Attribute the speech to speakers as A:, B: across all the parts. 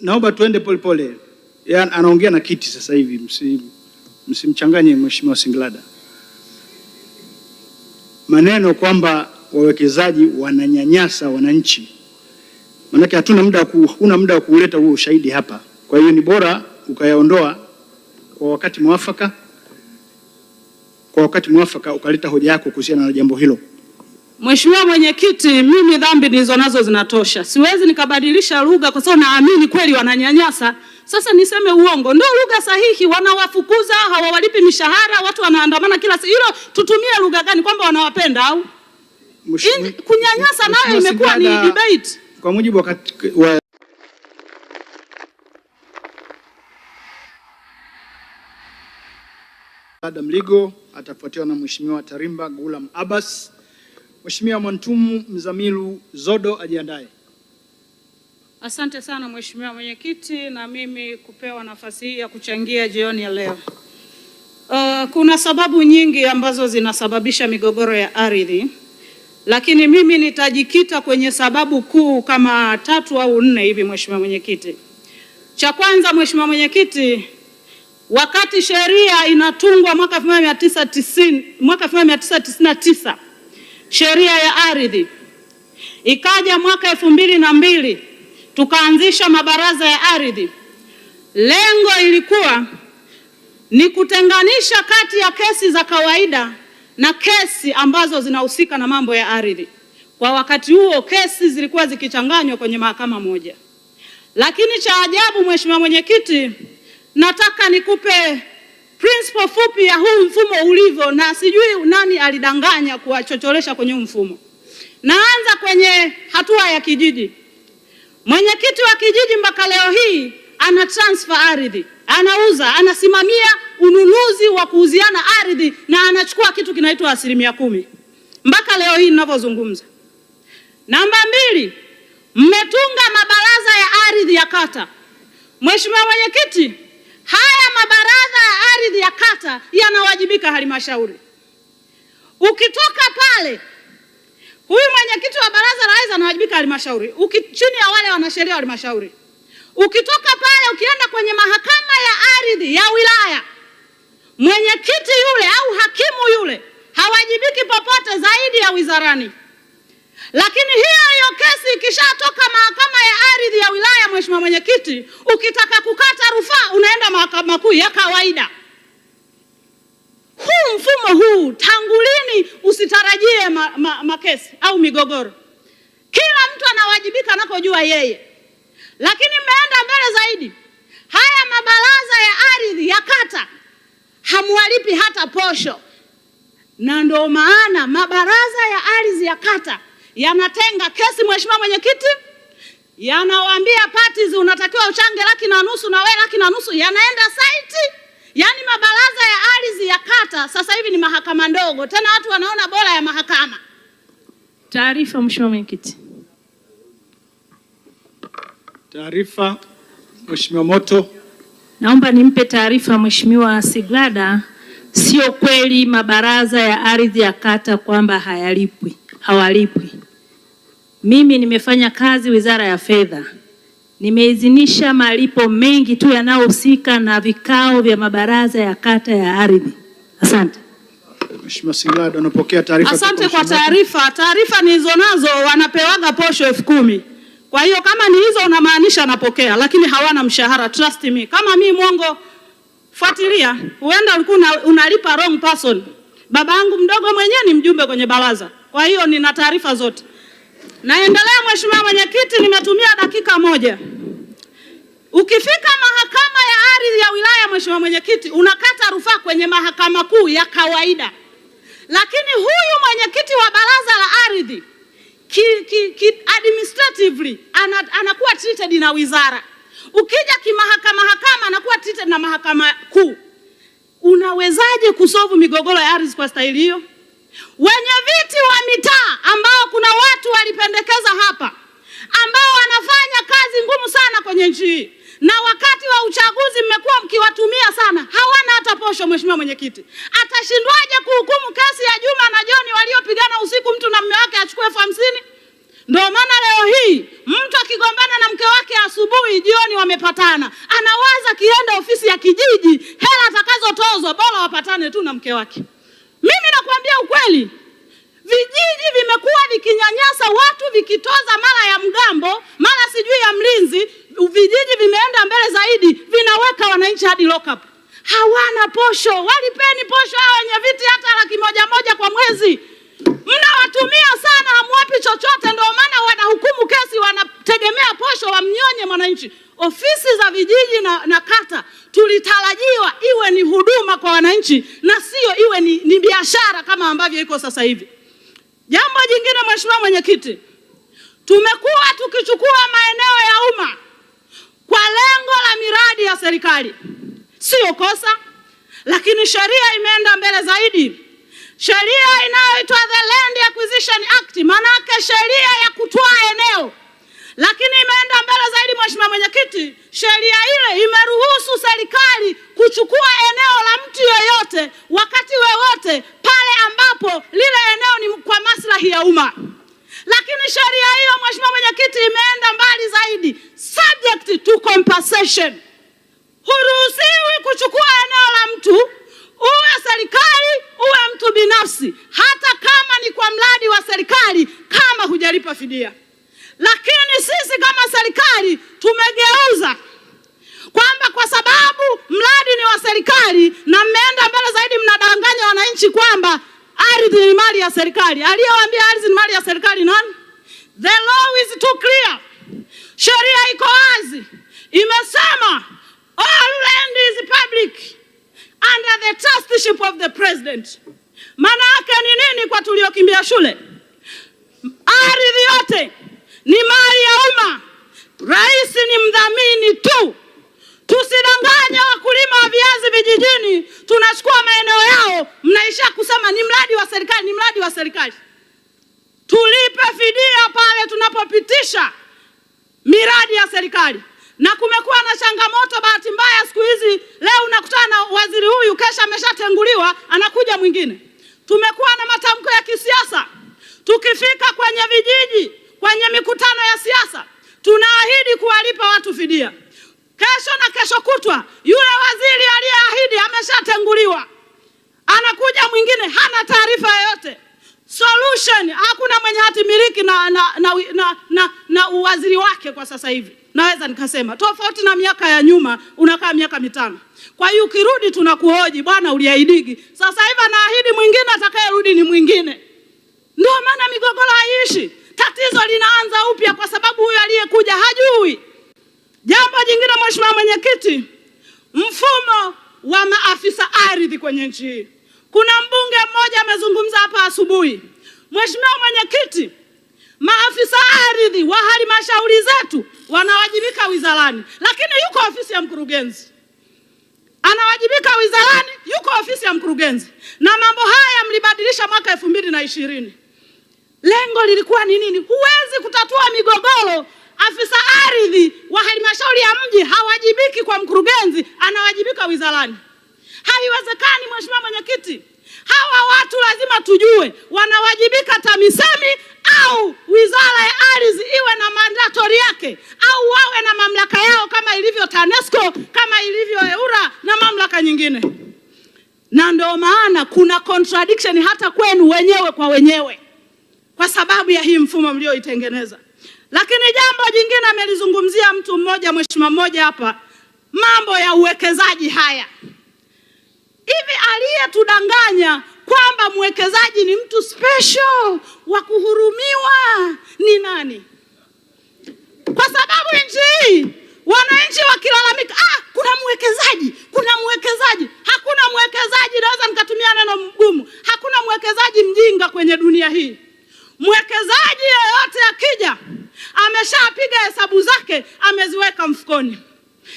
A: naomba tuende polepole. Anaongea na kiti sasa hivi, msimchanganye Mheshimiwa Singlada. Maneno kwamba wawekezaji wananyanyasa wananchi, manake huna muda wa kuleta huo ushahidi hapa. Kwa hiyo ni bora ukayaondoa kwa wakati mwafaka, ukaleta hoja yako kuhusiana na jambo hilo.
B: Mheshimiwa Mwenyekiti, mimi dhambi nilizonazo zinatosha. Siwezi nikabadilisha lugha kwa sababu naamini kweli wananyanyasa. Sasa niseme uongo? Ndio lugha sahihi. Wanawafukuza, hawawalipi mishahara, watu wanaandamana kila siku. Hilo tutumie lugha gani, kwamba wanawapenda au? Kunyanyasa nayo imekuwa ni debate.
A: Kwa mujibu wa Adam Ligo, atafuatiwa na Mheshimiwa Tarimba Gulam Abbas. Mheshimiwa Mwantumu Mzamilu Zodo ajiandae.
B: Asante sana Mheshimiwa Mwenyekiti, na mimi kupewa nafasi hii ya kuchangia jioni ya leo. Kuna sababu nyingi ambazo zinasababisha migogoro ya ardhi, lakini mimi nitajikita kwenye sababu kuu kama 3 au 4 hivi Mheshimiwa Mwenyekiti. Cha kwanza Mheshimiwa Mwenyekiti, wakati sheria inatungwa mwaka 1999, sheria ya ardhi, ikaja mwaka 2002 tukaanzisha mabaraza ya ardhi. Lengo ilikuwa ni kutenganisha kati ya kesi za kawaida na kesi ambazo zinahusika na mambo ya ardhi. Kwa wakati huo kesi zilikuwa zikichanganywa kwenye mahakama moja. Lakini cha ajabu Mheshimiwa Mwenyekiti, nataka nikupe principle fupi ya huu mfumo ulivyo, na sijui nani alidanganya kuwachocholesha kwenye mfumo. Naanza kwenye hatua ya kijiji. Mwenyekiti wa kijiji mpaka leo hii ana transfer ardhi, anauza, anasimamia ununuzi wa kuuziana ardhi na anachukua kitu kinaitwa 10% mpaka leo hii ninavyozungumza. Namba 2, mmetunga mabaraza ya ardhi ya kata. Mheshimiwa Mwenyekiti, haya mabaraza ya ardhi ya kata yanawajibika halmashauri. Ukitoka pale, huyu mwenyekiti wa baraza la ardhi anawajibika halmashauri, chini ya wale wanasheria wa halmashauri. Ukitoka pale ukienda kwenye mahakama ya ardhi ya wilaya, mwenyekiti yule au hakimu yule hawajibiki popote zaidi ya wizarani. Lakini hiyo kesi ikishatoka mahakama ya ardhi ya wilaya Mheshimiwa Mwenyekiti, ukitaka kukata rufaa unaenda mahakama kuu ya kawaida. Huu mfumo huu tangu lini usitarajie makesi au migogoro? Kila mtu anawajibika anakojua yeye. Lakini mmeenda mbele zaidi. Haya mabaraza ya ardhi ya kata hamwalipi hata posho. Na ndio maana mabaraza ya ardhi ya kata yanatenga kesi Mheshimiwa Mwenyekiti, yanawaambia parties unatakiwa uchange 1,500 na wewe 1,500, yanaenda site. Yaani mabaraza ya ardhi ya kata sasa hivi ni mahakama ndogo, tena watu wanaona bora ya mahakama.
C: Taarifa Mheshimiwa Mwenyekiti.
A: Taarifa Mheshimiwa Moto.
C: Naomba nimpe taarifa Mheshimiwa Siglada, sio kweli mabaraza ya ardhi ya kata kwamba hawalipwi. Mimi nimefanya kazi Wizara ya Fedha. Nimeidhinisha malipo mengi tu yanayohusika na vikao vya mabaraza ya kata ya ardhi. Asante.
A: Mheshimiwa Singlada, unapokea taarifa?
B: Asante kwa taarifa. Taarifa nilizonazo wanapewaga posho 10,000. Kwa hiyo kama ni hizo unamaanisha napokea, lakini hawana mshahara, trust me. Kama mimi mwongo, fuatilia. Huenda ulikuwa unalipa wrong person. Baba yangu mdogo mwenyewe ni mjumbe kwenye baraza. Kwa hiyo nina taarifa zote. Naendelea Mheshimiwa Mwenyekiti, nimetumia dakika 1. Ukifika mahakama ya ardhi ya wilaya Mheshimiwa Mwenyekiti, unakata rufaa kwenye mahakama kuu ya kawaida. Lakini huyu mwenyekiti wa baraza la ardhi administratively anakuwa treated na wizara. Ukija kimahakama anakuwa treated na mahakama kuu. Unawezaje kusolve migogoro ya ardhi kwa staili hiyo? Wenye viti wa mitaa ambao kuna watu walipendekeza hapa ambao wanafanya kazi ngumu sana kwenye nchi hii, na wakati wa uchaguzi mmekuwa mkiwatumia sana, hawana hata posho. Mheshimiwa Mwenyekiti, atashindwaje kuhukumu kesi ya Juma na John waliopigana usiku mtu na mume wake achukue 50,000? Ndio maana leo hii mtu akigombana na mke wake asubuhi, jioni wamepatana, anawaza kienda ofisi ya kijiji, hela atakazotozwa bora wapatane tu na mke wake. Mimi nakwambia ukweli, vijiji vimekuwa vikinyanyasa watu, vikitoza mara ya mgambo, mara sijui ya mlinzi. Vijiji vimeenda mbele zaidi, vinaweka wananchi hadi lock up. Hawana posho. Walipeni posho hao wenye viti hata 100,000 kwa mwezi. Mnawatumia sana, hamwapi chochote, ndio maana wanahukumu kesi, wanategemea posho wamnyonye mwananchi. Ofisi za vijiji na kata tulitarajiwa iwe ni huduma kwa wananchi na sio iwe ni biashara kama ambavyo iko sasa hivi. Jambo jingine, Mheshimiwa Mwenyekiti, tumekuwa tukichukua maeneo ya umma kwa lengo la miradi ya serikali. Sio kosa, lakini sheria imeenda mbele zaidi. Sheria inayoitwa the Land Acquisition Act, manake sheria ya kutoa eneo. Lakini imeenda mbele zaidi, Mheshimiwa Mwenyekiti, sheria ile imeruhusu serikali kuchukua eneo la mtu yoyote wakati wowote pale ambapo lile eneo ni kwa maslahi ya umma. Lakini sheria hiyo, Mheshimiwa Mwenyekiti, imeenda mbali zaidi, subject to compensation. Huruhusiwi kuchukua eneo la mtu, uwe serikali uwe mtu binafsi, hata kama ni kwa mradi wa serikali, kama hujalipa fidia. Lakini sisi kama serikali tumegeuza kwamba kwa sababu mradi ni wa serikali na mmeenda mbele zaidi, mnadanganya wananchi kwamba ardhi ni mali ya serikali. Aliyewaambia ardhi ni mali ya serikali nani? The law is too clear. Sheria iko wazi, imesema all land is public under the trusteeship of the president. Maana yake ni nini kwa tuliokimbia shule? Ardhi yote ni mali ya umma, rais ni mdhamini tu. Tusidanganye wakulima wa viazi vijijini, tunachukua maeneo yao, mnaisha kusema ni mradi wa serikali, ni mradi wa serikali. Tulipe fidia pale tunapopitisha miradi ya serikali. Na kumekuwa na changamoto, bahati mbaya siku hizi, leo unakutana na waziri huyu, kesha ameshatenguliwa, anakuja mwingine. Tumekuwa na matamko ya kisiasa. Tukifika kwenye vijiji, kwenye mikutano ya siasa, tunaahidi kuwalipa watu fidia. Kesho na kesho kutwa, yule waziri aliyeahidi ameshatenguliwa, anakuja mwingine, hana taarifa yoyote. Solution, hakuna mwenye hati miliki na uwaziri wake kwa sasa hivi. Naweza nikasema tofauti na miaka ya nyuma, unakaa miaka 5. Kwa hiyo ukirudi tunakuhoji, bwana uliahidigi. Sasa hivi anaahidi mwingine, atakayerudi ni mwingine. Ndio maana migogoro haiishi. Tatizo linaanza upya kwa sababu huyu aliyekuja hajui. Jambo jingine, Mheshimiwa Mwenyekiti, mfumo wa maafisa ardhi kwenye nchi hii. Kuna mbunge mmoja amezungumza hapa asubuhi. Mheshimiwa Mwenyekiti, maafisa ardhi wa halmashauri zetu wanawajibika wizarani, lakini yuko ofisi ya mkurugenzi. Anawajibika wizarani, yuko ofisi ya mkurugenzi. Na mambo haya mlibadilisha mwaka 2020. Lengo lilikuwa ni nini? Huwezi kutatua migogoro afisa ardhi wa halmashauri ya mji hawajibiki kwa mkurugenzi, anawajibika wizarani. Haiwezekani, Mheshimiwa Mwenyekiti. Hawa watu lazima tujue wanawajibika TAMISEMI au wizara ya ardhi iwe na mandatory yake, au wawe na mamlaka yao kama ilivyo TANESCO, kama ilivyo EWURA na mamlaka nyingine. Na ndio maana kuna contradiction hata kwenu wenyewe kwa wenyewe kwa sababu ya hii mfumo mlioitengeneza. Lakini jambo jingine amelizungumzia mtu mmoja, mheshimiwa mmoja hapa, mambo ya uwekezaji haya. Hivi aliyetudanganya kwamba mwekezaji ni mtu special wa kuhurumiwa ni nani? Kwa sababu nchi hii wananchi wakilalamika, kuna mwekezaji, kuna mwekezaji. Hakuna mwekezaji, naweza nikatumia neno mgumu, hakuna mwekezaji mjinga kwenye dunia hii. Mwekezaji yeyote akija, ameshapiga hesabu zake, ameziweka mfukoni.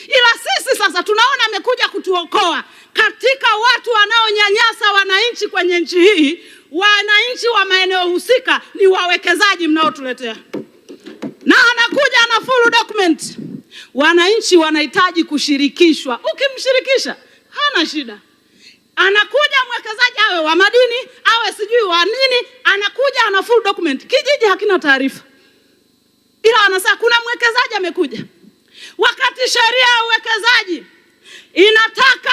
B: Ila sisi sasa tunaona amekuja kutuokoa katika watu wanaonyanyasa wananchi kwenye nchi hii. Wananchi wa maeneo husika ni wawekezaji mnaotuletea. Na anakuja na full document. Wananchi wanahitaji kushirikishwa. Ukimshirikisha, hana shida. Anakuja mwekezaji, awe wa madini, awe sijui wa nini, anakuja ana full document. Kijiji hakina taarifa. ila wanasema kuna mwekezaji amekuja, wakati sheria ya uwekezaji inataka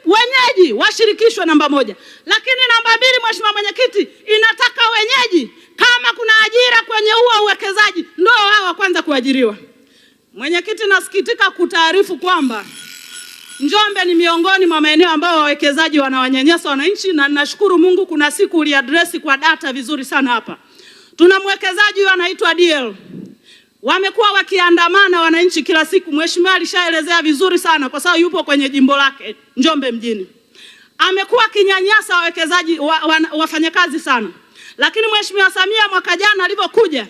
B: wenyeji washirikishwe namba moja, lakini namba mbili, Mheshimiwa Mwenyekiti, inataka wenyeji kama kuna ajira kwenye huo uwekezaji ndio wao wa kwanza kuajiriwa. Mwenyekiti, nasikitika kutaarifu kwamba Njombe ni miongoni mwa maeneo ambayo wawekezaji wanawanyanyasa wananchi, na ninashukuru Mungu kuna siku uliadresi kwa data vizuri sana hapa. Tuna mwekezaji anaitwa DL. Wamekuwa wakiandamana wananchi kila siku. Mheshimiwa alishaelezea vizuri sana kwa sababu yupo kwenye jimbo lake Njombe mjini. Amekuwa akinyanyasa wawekezaji wafanyakazi sana. Lakini Mheshimiwa Samia mwaka jana alipokuja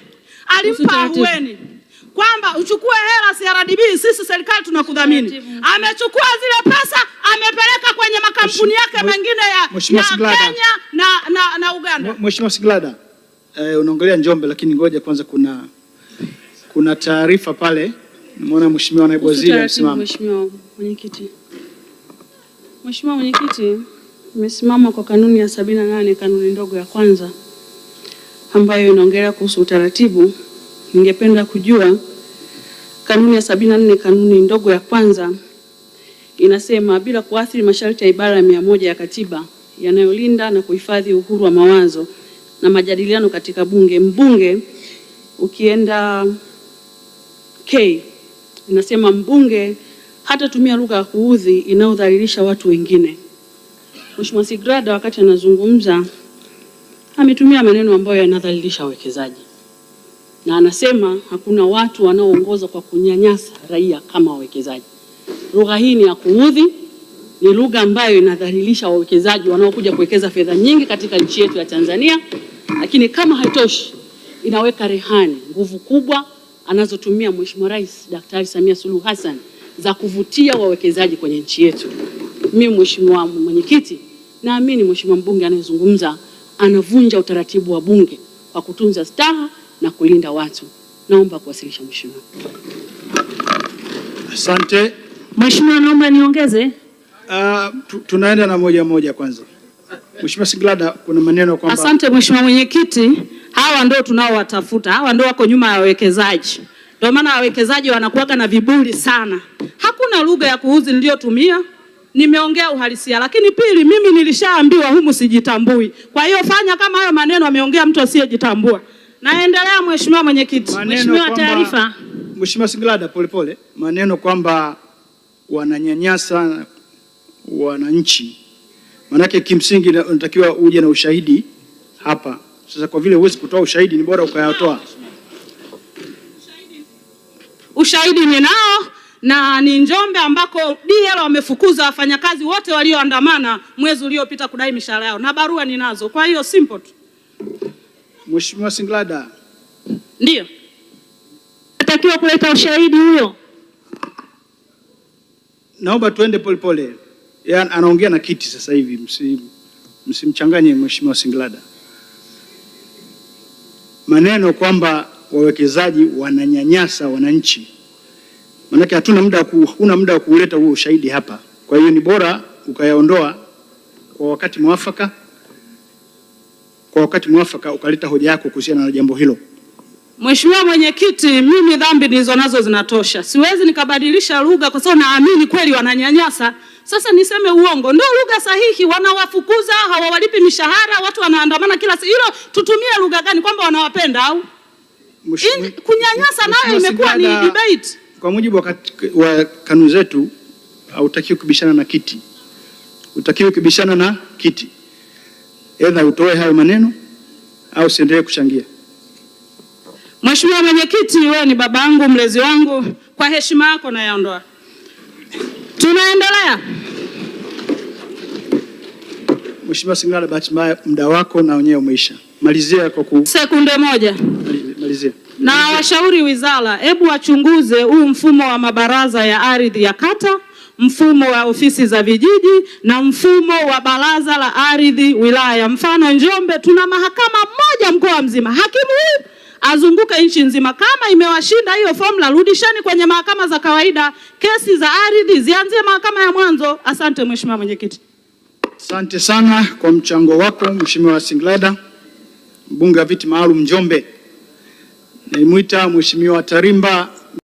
B: alimpa ahueni kwamba uchukue hela CRDB, sisi serikali tunakudhamini. Amechukua zile pesa amepeleka kwenye makampuni yake mengine ya Kenya na Uganda.
A: Mheshimiwa Siglada, unaongelea Njombe, lakini ngoja kwanza kuna taarifa pale. Nimeona Mheshimiwa Naibu Waziri amesimama.
D: Mheshimiwa Mwenyekiti, nimesimama kwa kanuni ya 78 kanuni ndogo ya kwanza ambayo inaongelea kuhusu utaratibu. Ningependa kujua kanuni ya 74 kanuni ndogo ya kwanza inasema bila kuathiri masharti ya ibara ya 100 ya katiba yanayolinda na kuhifadhi uhuru wa mawazo na majadiliano katika bunge. Mbunge ukienda K inasema mbunge hatatumia lugha ya kuudhi inayodhalilisha watu wengine. Mheshimiwa Sigrada wakati anazungumza ametumia maneno ambayo yanadhalilisha wawekezaji. Na anasema hakuna watu wanaoongoza kwa kunyanyasa raia kama wawekezaji. Lugha hii ni ya kuudhi, ni lugha ambayo inadhalilisha wawekezaji wanaokuja kuwekeza fedha nyingi katika nchi yetu ya Tanzania, lakini kama haitoshi inaweka rehani nguvu kubwa anazotumia Mheshimiwa Rais Daktari Samia Suluhu Hassan za kuvutia wawekezaji kwenye nchi yetu. Mimi Mheshimiwa Mwenyekiti, naamini Mheshimiwa mbunge anayezungumza anavunja utaratibu wa bunge kwa kutunza staha na kulinda watu. Naomba kuwasilisha Mheshimiwa.
A: Asante.
C: Mheshimiwa, naomba niongeze.
A: Tunaenda na moja kwanza. Mheshimiwa Siglada, kuna maneno kwamba.
B: Asante Mheshimiwa Mwenyekiti, hawa ndio tunaowatafuta. Hawa ndio wako nyuma ya wawekezaji. Ndio maana wawekezaji wanakuwa na viburi sana. Hakuna lugha ya kuuzi niliyotumia. Nimeongea uhalisia, lakini pili, mimi nilishaambiwa humu sijitambui. Kwa hiyo fanya kama hayo maneno ameongea mtu asiyejitambua. Naendelea Mheshimiwa Mwenyekiti.
C: Mheshimiwa, taarifa.
A: Mheshimiwa Siglada, polepole. Maneno kwamba wananyanyasa wananchi. Manake kimsingi unatakiwa uje na ushahidi hapa. Sasa kwa vile huwezi kutoa ushahidi, ni bora ukayatoa.
B: Ushahidi ninao, na ni Njombe ambako DL wamefukuza wafanyakazi wote walioandamana mwezi uliopita kudai mishahara yao, na barua ninazo. Kwa hiyo simple tu.
A: Mheshimiwa Siglada.
B: Ndio.
C: Natakiwa kuleta ushahidi huyo.
A: Naomba tuende polepole. Yaani anaongea na kiti sasa hivi, msimchanganye Mheshimiwa Siglada. Maneno kwamba wawekezaji wananyanyasa wananchi. Maana huna muda wa kuleta huo ushahidi hapa. Kwa hiyo ni bora ukayaondoa kwa wakati mwafaka. Kwa wakati mwafaka ukaleta hoja yako kuhusiana na jambo hilo.
B: Mheshimiwa Mwenyekiti, mimi dhambi nilizo nazo zinatosha. Siwezi nikabadilisha lugha kwa sababu naamini kweli wananyanyasa. Sasa niseme uongo? Ndio lugha sahihi. Wanawafukuza, hawawalipi mishahara, watu wanaandamana kila siku. Hilo tutumie lugha gani, kwamba wanawapenda au? Kunyanyasa nayo imekuwa ni debate.
A: Kwa mujibu wa kanuni zetu hautakiwi kubishana na kiti. Utakiwi kubishana na kiti. Aidha utoe hayo maneno au usiendelee kuchangia.
B: Mheshimiwa Mwenyekiti, wewe ni babangu, mlezi wangu, kwa heshima yako na yaondoa. Tunaendelea.
A: Mheshimiwa Siglada, bahati mbaya muda wako na wenyewe umeisha. Malizia kwa
B: sekunde moja.
A: Malizia.
B: Na washauri wizara, hebu wachunguze huu mfumo wa mabaraza ya ardhi ya kata, mfumo wa ofisi za vijiji na mfumo wa baraza la ardhi wilaya. Mfano Njombe tuna mahakama moja mkoa mzima. Hakimu huyu azunguke nchi nzima. Kama imewashinda hiyo formula, rudisheni kwenye mahakama za kawaida. Kesi za ardhi zianzie mahakama ya mwanzo. Asante Mheshimiwa Mwenyekiti.
A: Asante sana kwa mchango wako Mheshimiwa Siglada, mbunge wa viti maalum Njombe. Naimwita Mheshimiwa Tarimba